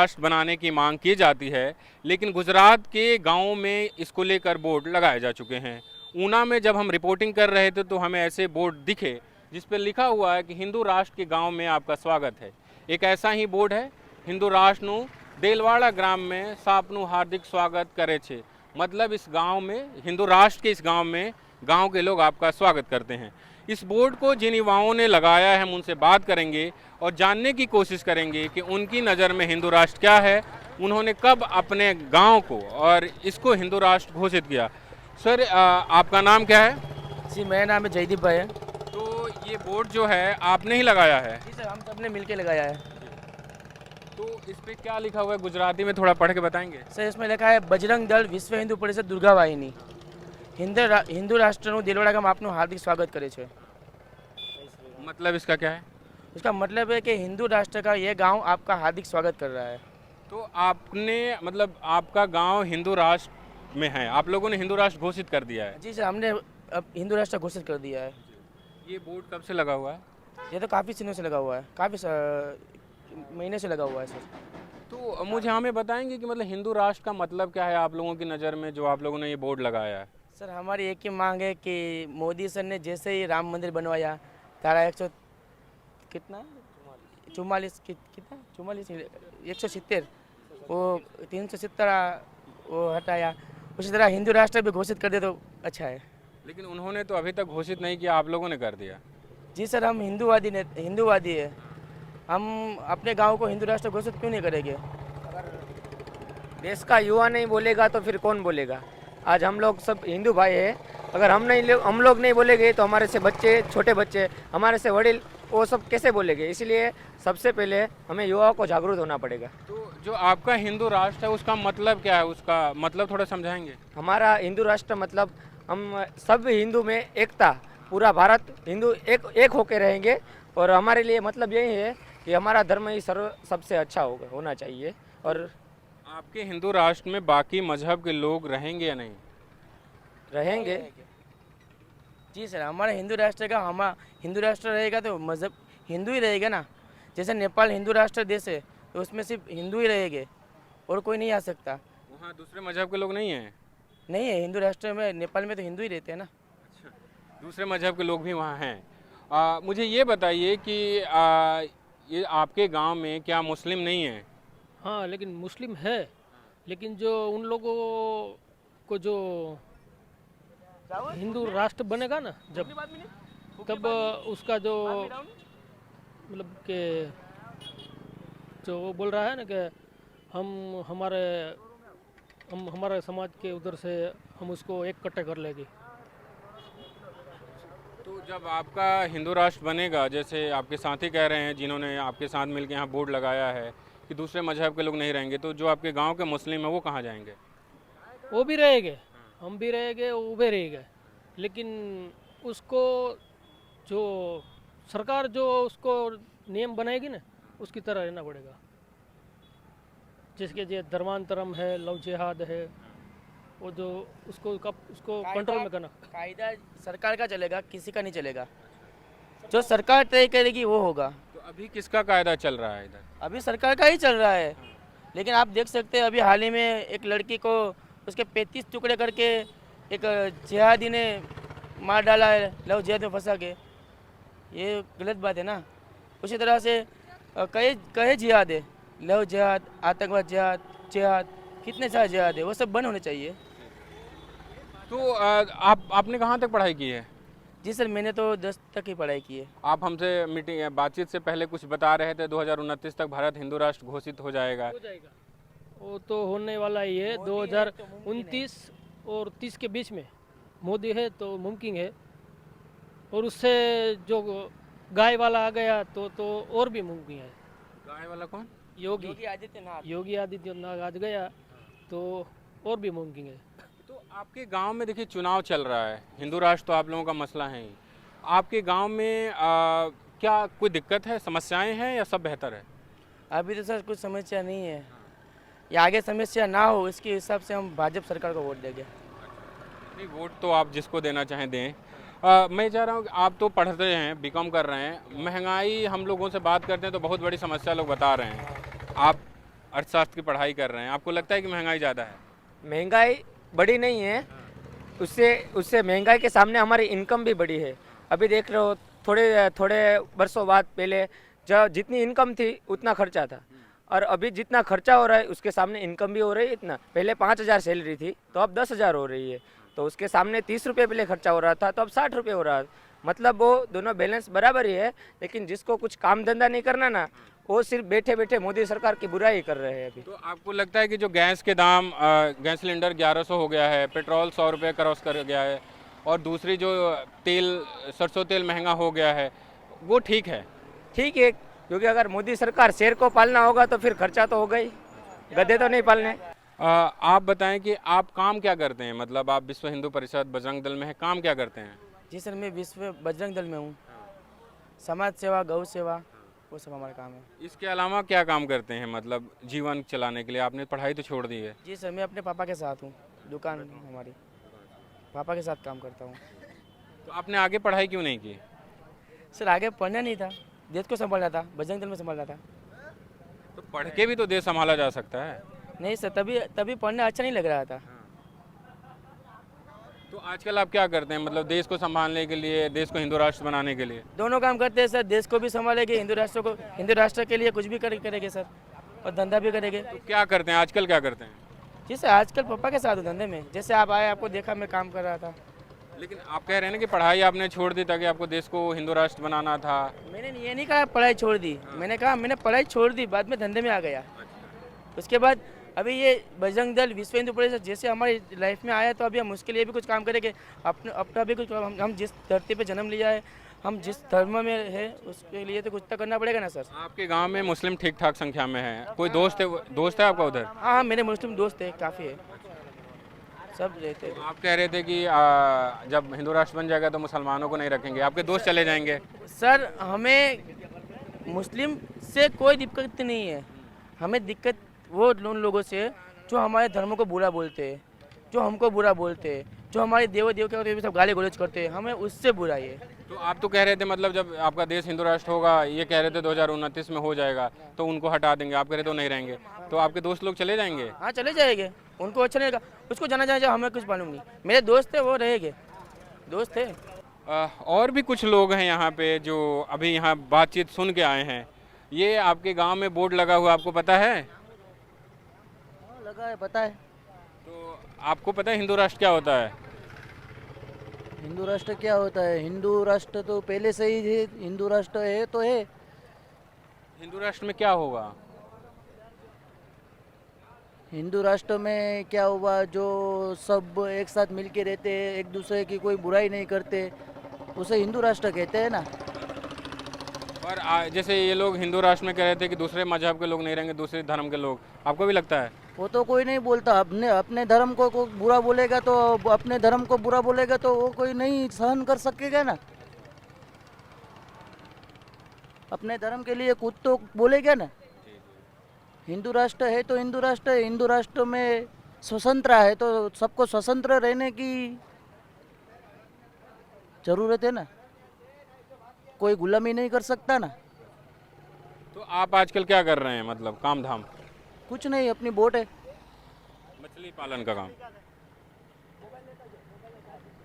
राष्ट्र बनाने की मांग की जाती है, लेकिन गुजरात के गांवों में इसको लेकर बोर्ड लगाए जा चुके हैं। ऊना में जब हम रिपोर्टिंग कर रहे थे तो हमें ऐसे बोर्ड दिखे जिस पर लिखा हुआ है कि हिंदू राष्ट्र के गांव में आपका स्वागत है। एक ऐसा ही बोर्ड है, हिंदू राष्ट्रનું देलवाड़ा ग्राम में सापનું हार्दिक स्वागत करे छे। मतलब इस गांव में, हिंदू राष्ट्र के इस गांव में गांव के लोग आपका स्वागत करते हैं। इस बोर्ड को जिन युवाओं ने लगाया है हम उनसे बात करेंगे और जानने की कोशिश करेंगे कि उनकी नज़र में हिंदू राष्ट्र क्या है, उन्होंने कब अपने गांव को और इसको हिंदू राष्ट्र घोषित किया। सर, आपका नाम क्या है? जी, मेरा नाम है जयदीप भाई है। तो ये बोर्ड जो है आपने ही लगाया है? जी सर, हम सबने मिलके लगाया है। तो इस पे क्या लिखा हुआ है गुजराती में, थोड़ा पढ़ के बताएंगे? सर, इसमें लिखा है बजरंग दल विश्व हिंदू परिषद दुर्गा वाहिनी हिंदू राष्ट्रનું दिलवाड़ा ગામ આપનું हार्दिक स्वागत करे छे। मतलब इसका क्या है? उसका मतलब है कि हिंदू राष्ट्र का ये गांव आपका हार्दिक स्वागत कर रहा है। तो आपने, मतलब आपका गांव हिंदू राष्ट्र में है, आप लोगों ने हिंदू राष्ट्र घोषित कर दिया है? जी सर, हमने अब हिंदू राष्ट्र घोषित कर दिया है। ये बोर्ड कब से लगा हुआ है? ये तो काफ़ी दिनों से लगा हुआ है, काफ़ी महीने से लगा हुआ है सर। तो मुझे हमें बताएंगे कि मतलब हिंदू राष्ट्र का मतलब क्या है आप लोगों की नज़र में, जो आप लोगों ने ये बोर्ड लगाया है? सर, हमारी एक ही मांग है कि मोदी सर ने जैसे ही राम मंदिर बनवाया, धारा 100 कितना 44 कितना 44 170 वो 370 वो हटाया, उसी तरह हिंदू राष्ट्र भी घोषित कर दे तो अच्छा है। लेकिन उन्होंने तो अभी तक घोषित नहीं किया, आप लोगों ने कर दिया। जी सर, हम हिंदूवादी है, हम अपने गांव को हिंदू राष्ट्र घोषित क्यों नहीं करेंगे? देश का युवा नहीं बोलेगा तो फिर कौन बोलेगा? आज हम लोग सब हिंदू भाई हैं, अगर हम लोग नहीं बोलेंगे तो हमारे से बच्चे, छोटे बच्चे, हमारे से वडील, वो सब कैसे बोलेंगे? इसलिए सबसे पहले हमें युवाओं को जागरूक होना पड़ेगा। तो जो आपका हिंदू राष्ट्र है उसका मतलब क्या है, उसका मतलब थोड़ा समझाएंगे? हमारा हिंदू राष्ट्र मतलब हम सब हिंदू में एकता, पूरा भारत हिंदू एक होके रहेंगे। और हमारे लिए मतलब यही है कि हमारा धर्म ही सबसे अच्छा होना चाहिए। और आपके हिंदू राष्ट्र में बाकी मजहब के लोग रहेंगे या नहीं? रहेंगे। जी सर, हमारा हिंदू राष्ट्र का, हमारा हिंदू राष्ट्र रहेगा तो मज़हब हिंदू ही रहेगा ना। जैसे नेपाल हिंदू राष्ट्र देश है तो उसमें सिर्फ हिंदू ही रहेंगे और कोई नहीं आ सकता। वहाँ दूसरे मजहब के लोग नहीं हैं? नहीं है, हिंदू राष्ट्र में, नेपाल में तो हिंदू ही रहते हैं ना। अच्छा, दूसरे मजहब के लोग भी वहाँ हैं। मुझे ये बताइए कि ये आपके गांव में क्या मुस्लिम नहीं है? हाँ, लेकिन मुस्लिम है, लेकिन जो उन लोगों को जो हिंदू राष्ट्र बनेगा ना जब, तब उसका जो मतलब के जो वो बोल रहा है ना कि हमारे समाज के उधर से हम उसको एक कट्टे कर लेंगे। तो जब आपका हिंदू राष्ट्र बनेगा, जैसे आपके साथी कह रहे हैं जिन्होंने आपके साथ मिलकर यहाँ बोर्ड लगाया है कि दूसरे मजहब के लोग नहीं रहेंगे, तो जो आपके गांव के मुस्लिम हैं वो कहाँ जाएंगे? वो भी रहेंगे, हम भी रहेंगे, वो भी रहेंगे, लेकिन उसको जो सरकार जो उसको नियम बनाएगी ना उसकी तरह रहना पड़ेगा। जिसके जो धर्मांतरम है, लव जिहाद है, वो जो उसको कंट्रोल में करना। कायदा सरकार का चलेगा, किसी का नहीं चलेगा। जो सरकार तय करेगी वो होगा। तो अभी किसका कायदा चल रहा है इधर? अभी सरकार का ही चल रहा है, लेकिन आप देख सकते हैं अभी हाल ही में एक लड़की को उसके 35 टुकड़े करके एक जिहादी ने मार डाला है, लव जिहाद में फंसा के। ये गलत बात है ना। उसी तरह से कई जिहाद है, लव जिहाद, आतंकवाद जिहाद, कितने सारे जिहाद है, वो सब बंद होने चाहिए। तो आपने कहाँ तक पढ़ाई की है? जी सर, मैंने तो 10 तक ही पढ़ाई की है। आप हमसे बातचीत से पहले कुछ बता रहे थे 2029 तक भारत हिंदू राष्ट्र घोषित हो जाएगा। वो तो होने वाला ही है, 2029 और 30 के बीच में मोदी है तो मुमकिन है। और उससे जो गाय वाला आ गया तो और भी मुमकिन है। गाय वाला कौन? योगी आदित्यनाथ आ गया तो और भी मुमकिन है। तो आपके गांव में देखिए चुनाव चल रहा है, हिंदू राष्ट्र तो आप लोगों का मसला है ही। आपके गांव में क्या कोई दिक्कत है, समस्याएं हैं या सब बेहतर है? अभी तो सर कुछ समस्या नहीं है, या आगे समस्या ना हो इसके हिसाब से हम भाजपा सरकार को वोट देंगे। नहीं, वोट तो आप जिसको देना चाहें दें। मैं चाह रहा हूँ कि आप तो पढ़ रहे हैं, बीकॉम कर रहे हैं, महंगाई हम लोगों से बात करते हैं तो बहुत बड़ी समस्या लोग बता रहे हैं। आप अर्थशास्त्र की पढ़ाई कर रहे हैं, आपको लगता है कि महंगाई ज़्यादा है? महंगाई बड़ी नहीं है, उससे उससे महंगाई के सामने हमारी इनकम भी बड़ी है। अभी देख रहे हो, थोड़े थोड़े वर्षों बाद पहले जब जितनी इनकम थी उतना खर्चा था, और अभी जितना खर्चा हो रहा है उसके सामने इनकम भी हो रही है इतना। पहले 5,000 सैलरी थी तो अब 10,000 हो रही है, तो उसके सामने 30 रुपये पहले खर्चा हो रहा था तो अब 60 रुपये हो रहा है। मतलब वो दोनों बैलेंस बराबर ही है, लेकिन जिसको कुछ काम धंधा नहीं करना ना, वो सिर्फ बैठे बैठे मोदी सरकार की बुराई कर रहे हैं अभी। तो आपको लगता है कि जो गैस के दाम गैस सिलेंडर 1100 हो गया है, पेट्रोल 100 रुपये क्रॉस कर गया है, और दूसरी जो तेल सरसों तेल महंगा हो गया है, वो ठीक है? ठीक है, क्योंकि अगर मोदी सरकार शेर को पालना होगा तो फिर खर्चा तो होगा ही, गधे तो नहीं पालने। आप बताएं कि आप काम क्या करते हैं, मतलब आप विश्व हिंदू परिषद बजरंग दल में हैं, काम क्या करते हैं? जी सर, मैं विश्व बजरंग दल में हूँ। समाज सेवा, गौ सेवा, वो सब हमारा काम है। इसके अलावा क्या काम करते हैं, मतलब जीवन चलाने के लिए? आपने पढ़ाई तो छोड़ दी है। जी सर, मैं अपने पापा के साथ हूँ, दुकान हमारी, पापा के साथ काम करता हूँ। तो आपने आगे पढ़ाई क्यों नहीं की? सर आगे पढ़ना नहीं था, देश को संभालना था, बजरंग दल में संभालना था। तो पढ़ के भी तो देश संभाला जा सकता है। नहीं सर, तभी पढ़ना अच्छा नहीं लग रहा था। तो आजकल आप क्या करते हैं, मतलब देश को संभालने के लिए, देश को हिंदू राष्ट्र बनाने के लिए? दोनों काम करते हैं सर, देश को भी संभालेंगे, हिंदू राष्ट्र के लिए कुछ भी करेंगे सर, और धंधा भी करेंगे। तो क्या करते हैं आजकल, क्या करते हैं? जी सर, आजकल पापा के साथ हूँ धंधे में, जैसे आप आए, आपको देखा मैं काम कर रहा था। लेकिन आप कह रहे हैं ना कि पढ़ाई आपने छोड़ दी ताकि आपको देश को हिंदू राष्ट्र बनाना था। मैंने ये नहीं कहा पढ़ाई छोड़ दी, मैंने कहा मैंने पढ़ाई छोड़ दी, बाद में धंधे में आ गया। उसके बाद अभी ये बजरंग दल, विश्व हिंदू परिषद जैसे हमारी लाइफ में आया, तो अभी हम उसके लिए भी कुछ काम करेंगे। अपना भी कुछ, हम जिस धरती पे जन्म लिया है, हम जिस धर्म में है, उसके लिए तो कुछ तो करना पड़ेगा ना सर। आपके गांव में मुस्लिम ठीक ठाक संख्या में है, कोई दोस्त है आपका उधर? हाँ, मेरे मुस्लिम दोस्त है, काफ़ी है, सब रहते हैं। आप कह रहे थे कि जब हिंदू राष्ट्र बन जाएगा तो मुसलमानों को नहीं रखेंगे, आपके दोस्त चले जाएंगे। सर हमें मुस्लिम से कोई दिक्कत नहीं है, हमें दिक्कत वो उन लोगों से जो हमारे धर्म को बुरा बोलते हैं, जो हमको बुरा बोलते हैं, जो हमारे देव के सब गाली गलौज करते हैं, हमें उससे बुराई है। तो आप तो कह रहे थे, मतलब जब आपका देश हिंदू राष्ट्र होगा, ये कह रहे थे 2029 में हो जाएगा तो उनको हटा देंगे, आप कह रहे तो नहीं रहेंगे, तो आपके दोस्त लोग चले जाएंगे? हाँ चले जाएंगे, उनको अच्छा नहीं लगा, उसको जाना जाए, हमें कुछ मालूम नहीं, मेरे दोस्त है वो रहेंगे, दोस्त है। और भी कुछ लोग हैं यहाँ पे जो अभी यहाँ बातचीत सुन के आए हैं। ये आपके गांव में बोर्ड लगा हुआ, आपको पता है? लगा है, पता है। तो आपको पता है हिंदू राष्ट्र क्या होता है? हिंदू राष्ट्र क्या होता है? हिंदू राष्ट्र तो पहले से ही है, हिंदू राष्ट्र है तो है। हिंदू राष्ट्र में क्या होगा? हिंदू राष्ट्र में क्या हुआ, जो सब एक साथ मिल के रहते हैं, एक दूसरे की कोई बुराई नहीं करते, उसे हिंदू राष्ट्र कहते हैं ना। और जैसे ये लोग हिंदू राष्ट्र में कह रहे थे कि दूसरे मजहब के लोग नहीं रहेंगे, दूसरे धर्म के लोग, आपको भी लगता है? वो तो कोई नहीं बोलता, अपने धर्म को बुरा बोलेगा तो, अपने धर्म को बुरा बोलेगा तो वो कोई नहीं सहन कर सकेगा ना। अपने धर्म के लिए कुछ तो बोलेगा ना। हिंदू राष्ट्र है तो हिंदू राष्ट्र है, हिंदू राष्ट्र में स्वतंत्र है तो सबको स्वतंत्र रहने की जरूरत है ना, कोई गुलामी नहीं कर सकता ना। तो आप आजकल क्या कर रहे हैं, मतलब काम धाम? कुछ नहीं, अपनी बोट है। मछली पालन का काम?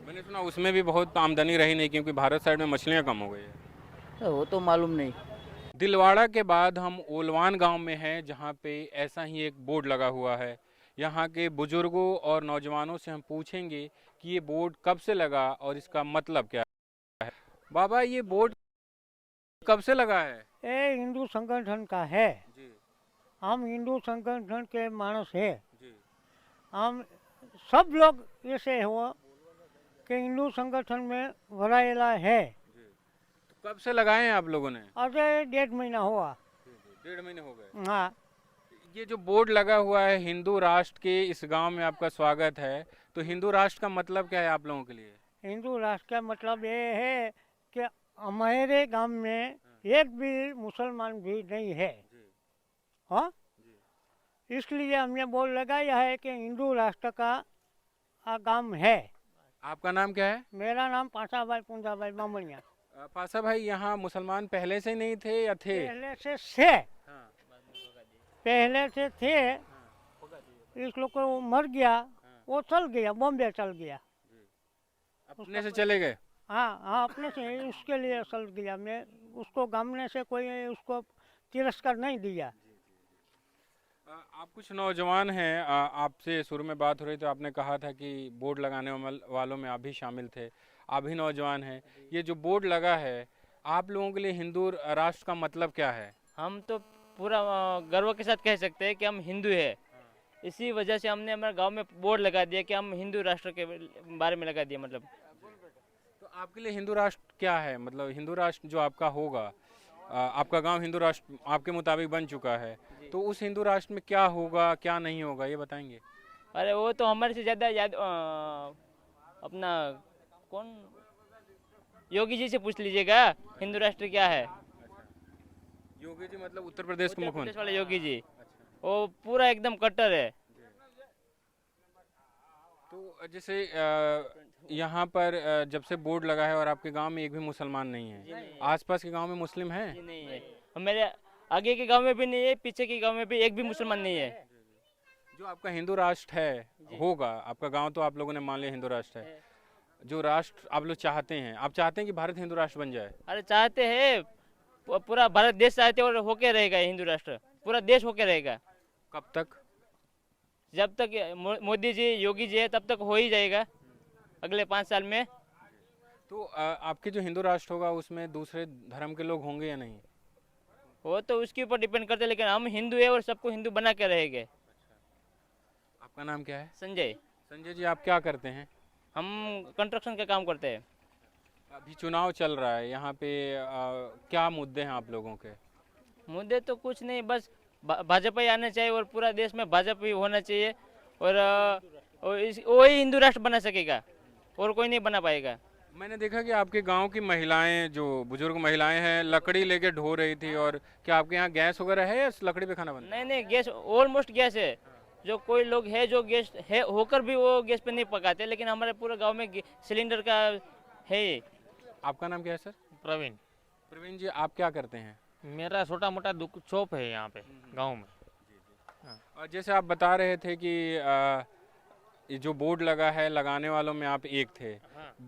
मैंने सुना उसमें भी बहुत आमदनी रही नहीं, क्योंकि भारत साइड में मछलियाँ कम हो गई है। वो तो मालूम नहीं। दिलवाड़ा के बाद हम ओलवान गांव में हैं, जहां पे ऐसा ही एक बोर्ड लगा हुआ है। यहां के बुजुर्गों और नौजवानों से हम पूछेंगे कि ये बोर्ड कब से लगा और इसका मतलब क्या है। बाबा, ये बोर्ड कब से लगा है? ये हिंदू संगठन का है। जी हम हिंदू संगठन के मानस है। जी। हम सब लोग ऐसे हुआ कि हिंदू संगठन में भराएला है। तो कब से लगाए हैं आप लोगों ने? अरे 1.5 महीना हुआ। 1.5 महीने हो गए। हाँ, ये जो बोर्ड लगा हुआ है हिंदू राष्ट्र के, इस गांव में आपका स्वागत है, तो हिंदू राष्ट्र का मतलब क्या है आप लोगों के लिए? हिंदू राष्ट्र का मतलब ये है कि हमारे गांव में एक भी मुसलमान भी नहीं है। हाँ, इसलिए हमने बोर्ड लगाया है कि हिंदू राष्ट्र का गांव है। आपका नाम क्या है? मेरा नाम पासा भाई पुंजा भाई बामणिया। पासा भाई, यहाँ मुसलमान पहले से नहीं थे या थे? पहले से पहले से थे, इस लोग को मर गया, वो चल गया, बॉम्बे चल गया। अपने से चले गए? हाँ हाँ, अपने से उसके लिए चल गया। मैं उसको गामने से कोई उसको तिरस्कार नहीं दिया। आप कुछ नौजवान हैं, आपसे शुरू में बात हो रही तो आपने कहा था कि बोर्ड लगाने वालों में आप भी शामिल थे, आप भी नौजवान हैं। ये जो बोर्ड लगा है, आप लोगों के लिए हिंदू राष्ट्र का मतलब क्या है? हम तो पूरा गर्व के साथ कह सकते हैं कि हम हिंदू है। इसी वजह से हमने हमारे गांव में बोर्ड लगा दिया कि हम हिंदू राष्ट्र के बारे में लगा दिया। मतलब तो आपके लिए हिंदू राष्ट्र क्या है? मतलब हिंदू राष्ट्र जो आपका होगा, आपका गांव हिंदू राष्ट्र आपके मुताबिक बन चुका है, तो उस हिंदू राष्ट्र में क्या होगा क्या नहीं होगा ये बताएंगे? अरे वो तो हमारे से ज़्यादा याद अपना कौन योगी जी से पूछ लीजिएगा हिंदू राष्ट्र क्या है। योगी जी मतलब उत्तर प्रदेश के उत्तर मुख्यमंत्री? प्रदेश वाले योगी जी, वो पूरा एकदम कट्टर है। तो जैसे यहाँ पर जब से बोर्ड लगा है और आपके गांव में एक भी मुसलमान नहीं है, आसपास के गांव में मुस्लिम हैं? जी नहीं है, हमारे आगे के गांव में भी नहीं है, पीछे के गांव में भी एक भी मुसलमान नहीं है। जो आपका हिंदू राष्ट्र है होगा, आपका गांव तो आप लोगों ने मान लिया हिंदू राष्ट्र है, जो राष्ट्र आप लोग चाहते हैं, आप चाहते हैं कि भारत हिंदू राष्ट्र बन जाए? अरे चाहते हैं, पूरा भारत देश चाहते हैं और होके रहेगा हिंदू राष्ट्र, पूरा देश होके रहेगा। कब तक? जब तक मोदी जी योगी जी है तब तक हो ही जाएगा, अगले 5 साल में। तो आपके जो हिंदू राष्ट्र होगा उसमें दूसरे धर्म के लोग होंगे या नहीं? वो तो उसके ऊपर डिपेंड करते हैं, लेकिन हम हिंदू है और सबको हिंदू बना के रहेंगे। आपका नाम क्या है? संजय। संजय जी, आप क्या करते हैं? हम कंस्ट्रक्शन का काम करते हैं। अभी चुनाव चल रहा है यहाँ पे, क्या मुद्दे हैं आप लोगों के? मुद्दे तो कुछ नहीं, बस भाजपा ही आना चाहिए और पूरा देश में भाजपा ही होना चाहिए, और वही हिंदू राष्ट्र बना सकेगा और कोई नहीं बना पाएगा। मैंने देखा कि आपके गांव की महिलाएं, जो बुजुर्ग महिलाएं हैं, लकड़ी लेके ढो रही थी। और क्या आपके यहाँ गैस वगैरह है या लकड़ी पे खाना बनता नहीं नहीं, गैस ऑलमोस्ट गैस है। जो कोई लोग है जो गैस है होकर भी वो गैस पे नहीं पकाते, लेकिन हमारे पूरे गांव में सिलेंडर का है। है? आपका नाम क्या है सर? प्रवीण। प्रवीण जी, आप क्या करते हैं? मेरा छोटा मोटा शॉप है यहाँ पे गांव में। और जैसे आप बता रहे थे कि ये जो बोर्ड लगा है, लगाने वालों में आप एक थे,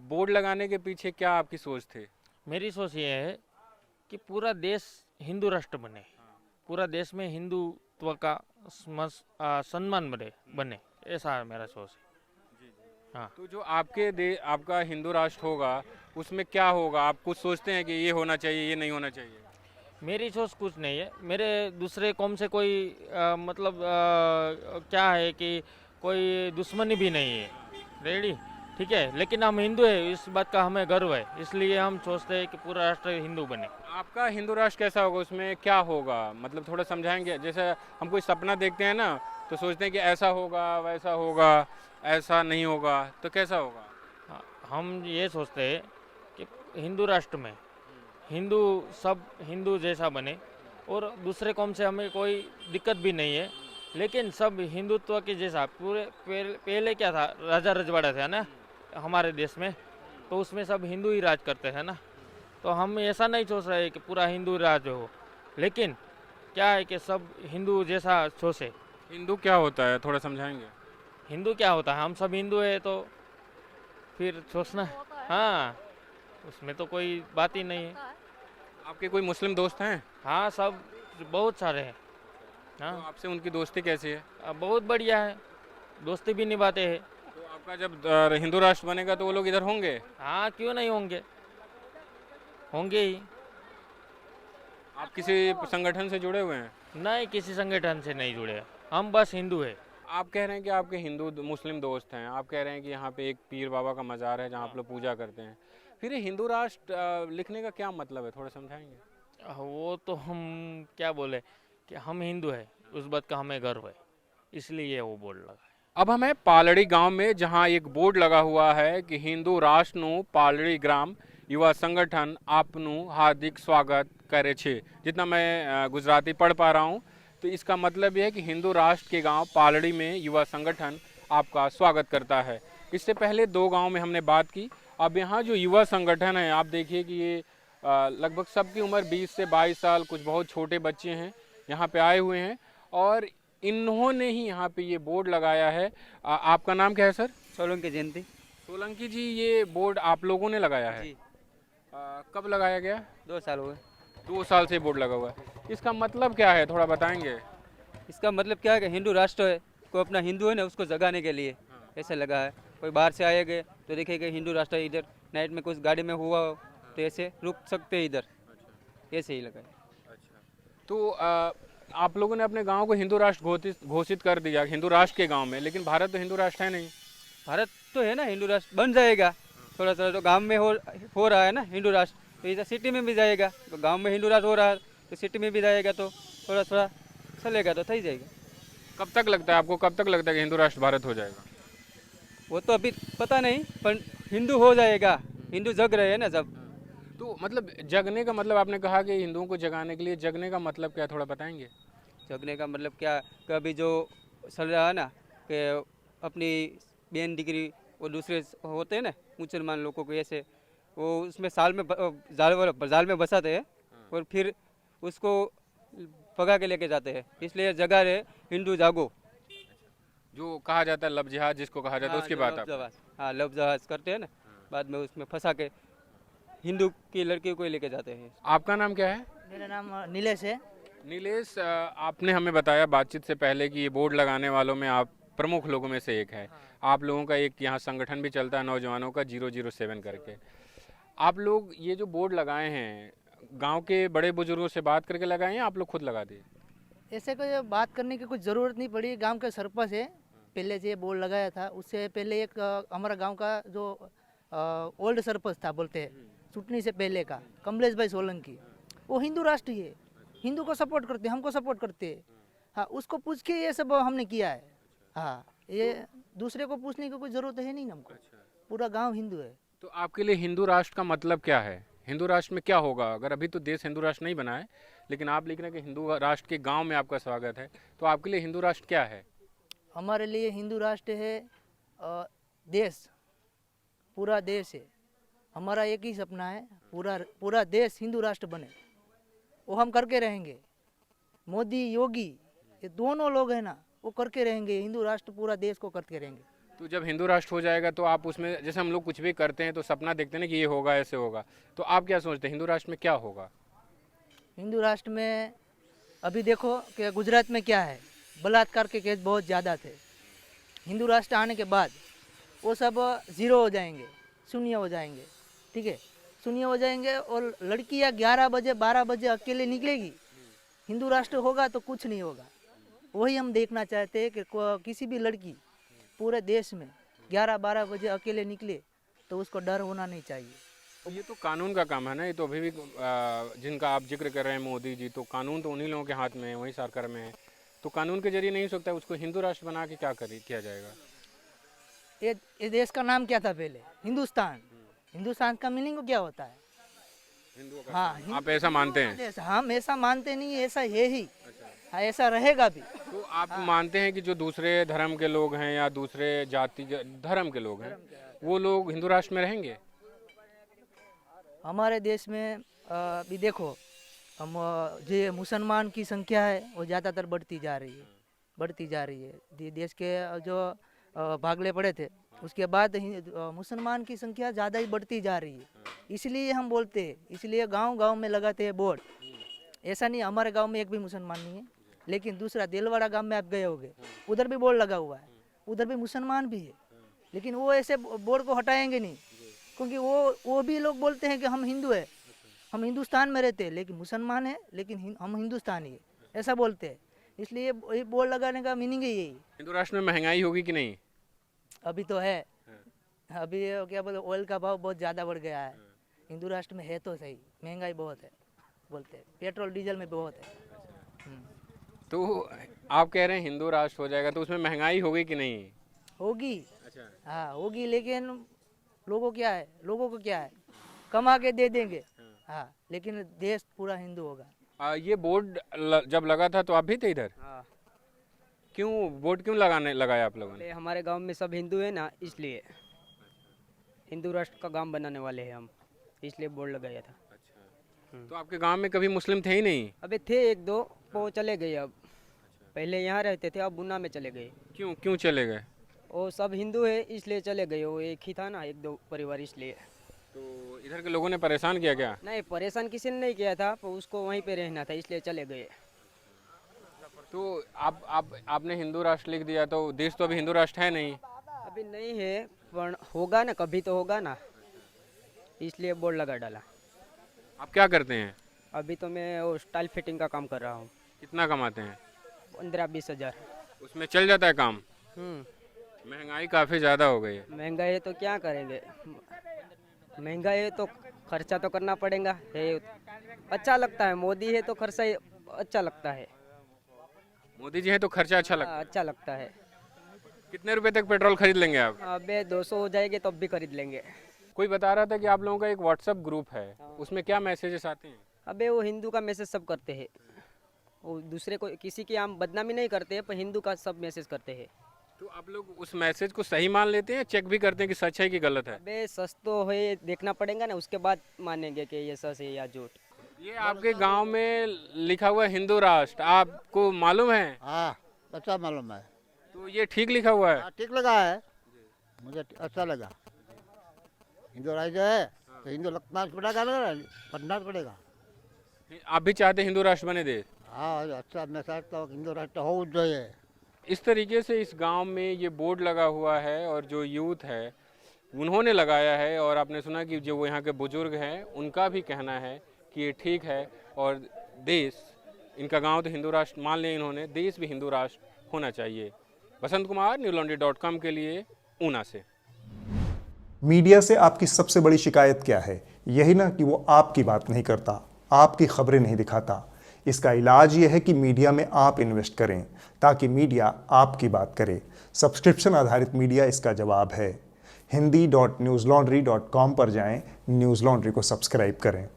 बोर्ड लगाने के पीछे क्या आपकी सोच थी? मेरी सोच ये है कि पूरा देश हिंदू राष्ट्र बने, पूरा देश में हिंदुत्व का सम्मान बने, ऐसा है मेरा सोच है। हाँ, तो जो आपका हिंदू राष्ट्र होगा उसमें क्या होगा? आप कुछ सोचते हैं कि ये होना चाहिए, ये नहीं होना चाहिए? मेरी सोच कुछ नहीं है। मेरे दूसरे कौम से कोई मतलब क्या है कि कोई दुश्मनी भी नहीं है, रेडी, ठीक है, लेकिन हम हिंदू है, इस बात का हमें गर्व है, इसलिए हम सोचते हैं कि पूरा राष्ट्र हिंदू बने। आपका हिंदू राष्ट्र कैसा होगा, उसमें क्या होगा, मतलब थोड़ा समझाएंगे? जैसे हम कोई सपना देखते हैं ना, तो सोचते हैं कि ऐसा होगा, वैसा होगा, ऐसा नहीं होगा, तो कैसा होगा? हाँ, हम ये सोचते हैं कि हिंदू राष्ट्र में हिंदू सब हिंदू जैसा बने, और दूसरे कौम से हमें कोई दिक्कत भी नहीं है, लेकिन सब हिंदुत्व के जैसा। पूरे पहले क्या था, राजा रजवाड़ा था ना हमारे देश में, तो उसमें सब हिंदू ही राज करते हैं ना, तो हम ऐसा नहीं सोच रहे कि पूरा हिंदू राज हो, लेकिन क्या है कि सब हिंदू जैसा सोचे। हिंदू क्या होता है, थोड़ा समझाएंगे? हिंदू क्या होता है, हम सब हिंदू है तो फिर सोचना, हाँ, उसमें तो कोई बात ही नहीं है। आपके कोई मुस्लिम दोस्त हैं? हाँ, सब बहुत सारे हैं। तो हाँ, आपसे उनकी दोस्ती कैसी है? बहुत बढ़िया है, दोस्ती भी निभाते हैं। तो आपका जब हिंदू राष्ट्र बनेगा तो वो लोग इधर होंगे? हाँ, क्यों नहीं होंगे, होंगे ही। आप किसी संगठन से जुड़े हुए हैं? नहीं, किसी संगठन से नहीं जुड़े, हम बस हिंदू है। आप कह रहे हैं कि आपके हिंदू मुस्लिम दोस्त हैं, आप कह रहे हैं कि यहाँ पे एक पीर बाबा का मज़ार है जहाँ आप लोग पूजा करते हैं, फिर ये हिंदू राष्ट्र लिखने का क्या मतलब है, थोड़ा समझाएंगे? वो तो हम क्या बोले कि हम हिंदू है, उस बात का हमें गर्व है, इसलिए वो बोर्ड लगा है। अब हम हैं पालड़ी गांव में, जहां एक बोर्ड लगा हुआ है कि हिंदू राष्ट्रનું पालड़ी ग्राम युवा संगठन आपનું हार्दिक स्वागत करे छे। जितना मैं गुजराती पढ़ पा रहा हूं, तो इसका मतलब यह है कि हिंदू राष्ट्र के गांव पालड़ी में युवा संगठन आपका स्वागत करता है। इससे पहले 2 गांव में हमने बात की। अब यहाँ जो युवा संगठन है, आप देखिए कि ये लगभग सबकी उम्र 20 से 22 साल, कुछ बहुत छोटे बच्चे हैं यहाँ पे आए हुए हैं। और इन्होंने ही यहाँ पे ये बोर्ड लगाया है। आपका नाम क्या है सर? सोलंकी जयंती। सोलंकी जी, ये बोर्ड आप लोगों ने लगाया है? जी। कब लगाया गया? 2 साल हो गए। 2 साल से बोर्ड लगा हुआ है। इसका मतलब क्या है, थोड़ा बताएंगे? इसका मतलब क्या है कि हिंदू राष्ट्र है, कोई अपना हिंदू है ना उसको जगाने के लिए ऐसे लगा है। कोई बाहर से आएंगे तो देखेंगे हिंदू राष्ट्र, इधर नाइट में कुछ गाड़ी में हुआ हो तो ऐसे रुक सकते हैं इधर, ऐसे ही लगा है। तो आप लोगों ने अपने गांव को हिंदू राष्ट्र घोषित कर दिया, हिंदू राष्ट्र के गांव में, लेकिन भारत तो हिंदू राष्ट्र है नहीं। भारत तो है ना, हिंदू राष्ट्र बन जाएगा थोड़ा थोड़ा, तो गांव में हो रहा है ना हिंदू राष्ट्र, तो इधर सिटी में भी जाएगा। तो गांव में हिंदू राष्ट्र हो रहा है तो सिटी में भी जाएगा, तो थोड़ा थोड़ा चलेगा तो थी जाएगा। कब तक लगता है आपको, कब तक लगता है कि हिंदू राष्ट्र भारत हो जाएगा? वो तो अभी पता नहीं, पर हिंदू हो जाएगा। हिंदू जग रहे हैं ना सब। तो मतलब जगने का मतलब, आपने कहा कि हिंदुओं को जगाने के लिए, जगने का मतलब क्या, थोड़ा बताएंगे? जगने का मतलब क्या, कभी जो चल रहा है ना कि अपनी बहन डिग्री वो दूसरे होते हैं ना मुसलमान लोगों को, ऐसे वो उसमें साल में जाल में बसाते हैं और फिर उसको भगा के लेके जाते हैं। इसलिए जगह रहे हिंदू जागो, जो कहा जाता है लब जिहाद, जिसको कहा जाता है, उसकी बात आप? हाँ, लव जहाज करते हैं ना, बाद में उसमें फंसा के हिंदू की लड़की को लेके जाते हैं। आपका नाम क्या है? मेरा नाम नीलेश है। नीलेश, आपने हमें बताया बातचीत से पहले कि ये बोर्ड लगाने वालों में आप प्रमुख लोगों में से एक है। आप लोगों का एक यहाँ संगठन भी चलता है नौजवानों का, 007 करके। आप लोग ये जो बोर्ड लगाए हैं, गांव के बड़े बुजुर्गों से बात करके लगाए हैं, आप लोग खुद लगा दिए? ऐसे कोई बात करने की कुछ ज़रूरत नहीं पड़ी। गांव का सरपंच है, पहले से बोर्ड लगाया था। उससे पहले एक हमारा गांव का जो ओल्ड सरपंच था, बोलते हैं चुटनी से पहले का, कमलेश भाई सोलंकी, वो हिंदू राष्ट्र है, हिंदू को सपोर्ट करते, हमको सपोर्ट करते। हाँ, उसको पूछ के ये सब हमने किया है। हाँ, ये दूसरे को पूछने की कोई ज़रूरत है नहीं हमको। पूरा गांव हिंदू है। तो आपके लिए हिंदू राष्ट्र का मतलब क्या है? हिंदू राष्ट्र में क्या होगा? अगर अभी तो देश हिंदू राष्ट्र नहीं बना है, लेकिन आप लिख रहे हैं कि हिंदू राष्ट्र के गांव में आपका स्वागत है, तो आपके लिए हिंदू राष्ट्र क्या है? हमारे लिए हिंदू राष्ट्र है देश, पूरा देश है। हमारा एक ही सपना है, पूरा देश हिंदू राष्ट्र बने। वो हम करके रहेंगे। मोदी, योगी, ये दोनों लोग हैं ना, वो करके रहेंगे। हिंदू राष्ट्र पूरा देश को करके रहेंगे। तो जब हिंदू राष्ट्र हो जाएगा तो आप उसमें, जैसे हम लोग कुछ भी करते हैं तो सपना देखते हैं ना कि ये होगा, ऐसे होगा, तो आप क्या सोचते हैं हिंदू राष्ट्र में क्या होगा? हिंदू राष्ट्र में अभी देखो कि गुजरात में क्या है, बलात्कार के केस बहुत ज़्यादा थे। हिंदू राष्ट्र आने के बाद वो सब ज़ीरो हो जाएंगे, शून्य हो जाएंगे। ठीक है, शून्य हो जाएंगे। और लड़कियां 11 बजे 12 बजे अकेले निकलेगी। हिंदू राष्ट्र होगा तो कुछ नहीं होगा। वही हम देखना चाहते हैं कि किसी भी लड़की पूरे देश में 11-12 बजे अकेले निकले तो उसको डर होना नहीं चाहिए। ये तो कानून का काम है ना, ये तो अभी भी जिनका आप जिक्र कर रहे हैं मोदी जी, तो कानून तो उन्हीं लोगों के हाथ में है, वही सरकार में है। तो कानून के जरिए नहीं हो सकता, उसको हिंदू राष्ट्र बना के किया जाएगा? ये देश का नाम क्या था पहले? हिंदुस्तान। हिंदुस्तान का मीनिंग क्या होता है? हाँ, आप ऐसा मानते हैं? देश। हम ऐसा मानते नहीं, ऐसा है ही। हाँ, ऐसा रहेगा भी। तो आप मानते हैं कि जो दूसरे धर्म के लोग हैं या दूसरे जाति धर्म के लोग हैं, वो लोग हिंदू राष्ट्र में रहेंगे? हमारे देश में भी देखो, हम जो मुसलमान की संख्या है वो ज़्यादातर बढ़ती जा रही है। देश के जो भागले पड़े थे, उसके बाद मुसलमान की संख्या ज़्यादा ही बढ़ती जा रही है। इसलिए हम बोलते हैं, इसलिए गांव-गांव में लगाते हैं बोर्ड। ऐसा नहीं हमारे गांव में एक भी मुसलमान नहीं है, लेकिन दूसरा देलवाड़ा गांव में आप गए होंगे, उधर भी बोर्ड लगा हुआ है, उधर भी मुसलमान भी है। लेकिन वो ऐसे बोर्ड को हटाएंगे नहीं, क्योंकि वो भी लोग बोलते हैं कि हम हिंदू है, हम हिंदुस्तान में रहते हैं, लेकिन मुसलमान है, लेकिन हम हिंदुस्तानी है, ऐसा बोलते हैं। इसलिए ये बोर्ड लगाने का मीनिंग ही यही। हिंदू राष्ट्र में महंगाई होगी कि नहीं? अभी तो है, अभी क्या बोलते, ऑयल का भाव बहुत ज़्यादा बढ़ गया है। हिंदू राष्ट्र में है तो सही, महंगाई बहुत है बोलते हैं, पेट्रोल डीजल में बहुत है। तो आप कह रहे हैं हिंदू राष्ट्र हो जाएगा तो उसमें महंगाई होगी कि नहीं? होगी। अच्छा। हाँ, होगी, लेकिन लोगों को क्या है, कमा के दे देंगे। हाँ, लेकिन देश पूरा हिंदू होगा। ये बोर्ड जब लगा था तो आप भी थे इधर? हाँ, क्यों बोर्ड क्यों लगाया आप लोगों ने? हमारे गांव में सब हिंदू है ना, इसलिए हिंदू राष्ट्र का गांव बनाने वाले हैं हम, इसलिए बोर्ड लगाया था। तो आपके गांव में कभी मुस्लिम थे ही नहीं? अबे थे 1-2, वो चले गए अब, पहले यहाँ रहते थे, अब ऊना में चले गए। क्यों क्यों चले गए? वो सब हिंदू है इसलिए चले गए, वो एक ही था ना, एक दो परिवार, इसलिए। तो इधर के लोगों ने परेशान किया क्या? नहीं, परेशान किसी ने नहीं किया था, पर उसको वहीं पे रहना था इसलिए चले गए। तो आपने हिंदू राष्ट्र लिख दिया, तो देश तो अभी हिंदू राष्ट्र है नहीं। अभी नहीं है, पर होगा ना, कभी तो होगा ना, इसलिए बोर्ड लगा डाला। आप क्या करते हैं? अभी तो मैं वो स्टाइल फिटिंग का काम कर रहा हूँ। कितना कमाते हैं? 15-20 हज़ार। उसमें चल जाता है काम? हम्म। महंगाई काफ़ी ज़्यादा हो गई है। महंगाई है तो क्या करेंगे, महंगाई है तो खर्चा तो करना पड़ेगा है। अच्छा लगता है, मोदी है तो खर्चा अच्छा लगता है। मोदी जी हैं तो खर्चा अच्छा लगता है। अच्छा लगता है। कितने रुपए तक पेट्रोल खरीद लेंगे आप? अबे 200 हो जाएंगे तो अब भी खरीद लेंगे। कोई बता रहा था कि आप लोगों का एक व्हाट्सएप ग्रुप है, उसमें क्या मैसेजेस आते हैं? अबे वो हिंदू का मैसेज सब करते हैं, वो दूसरे को किसी की हम बदनामी नहीं करते हैं, पर हिंदू का सब मैसेज करते हैं। तो आप लोग उस मैसेज को सही मान लेते हैं, चेक भी करते हैं कि सच है कि गलत है? अबे सच तो है, देखना पड़ेगा ना, उसके बाद मानेंगे कि ये सच है या झूठ। ये आपके गांव में लिखा हुआ है हिंदू राष्ट्र, आपको मालूम है? हाँ, अच्छा मालूम है। तो ये ठीक लिखा हुआ है? हाँ, ठीक लगा है, मुझे अच्छा लगा। हिंदू राष्ट्र है तो हिंदू लगना पड़ेगा ना, पढ़ना पड़ेगा। आप भी चाहते हैं हिंदू राष्ट्र बने देश? हाँ, अच्छा मैसेज तो हिंदू राष्ट्र हो जाए। इस तरीके से इस गांव में ये बोर्ड लगा हुआ है और जो यूथ है उन्होंने लगाया है, और आपने सुना कि जो यहाँ के बुजुर्ग हैं उनका भी कहना है कि ये ठीक है, और देश, इनका गांव तो हिंदू राष्ट्र मान लिया इन्होंने, देश भी हिंदू राष्ट्र होना चाहिए। बसंत कुमार, newlaundry.com के लिए ऊना से। मीडिया से आपकी सबसे बड़ी शिकायत क्या है? यही ना कि वो आपकी बात नहीं करता, आपकी खबरें नहीं दिखाता। इसका इलाज ये है कि मीडिया में आप इन्वेस्ट करें ताकि मीडिया आपकी बात करे। सब्सक्रिप्शन आधारित मीडिया इसका जवाब है। hindi.newslaundry.com पर जाएं, न्यूज़ लॉन्ड्री को सब्सक्राइब करें।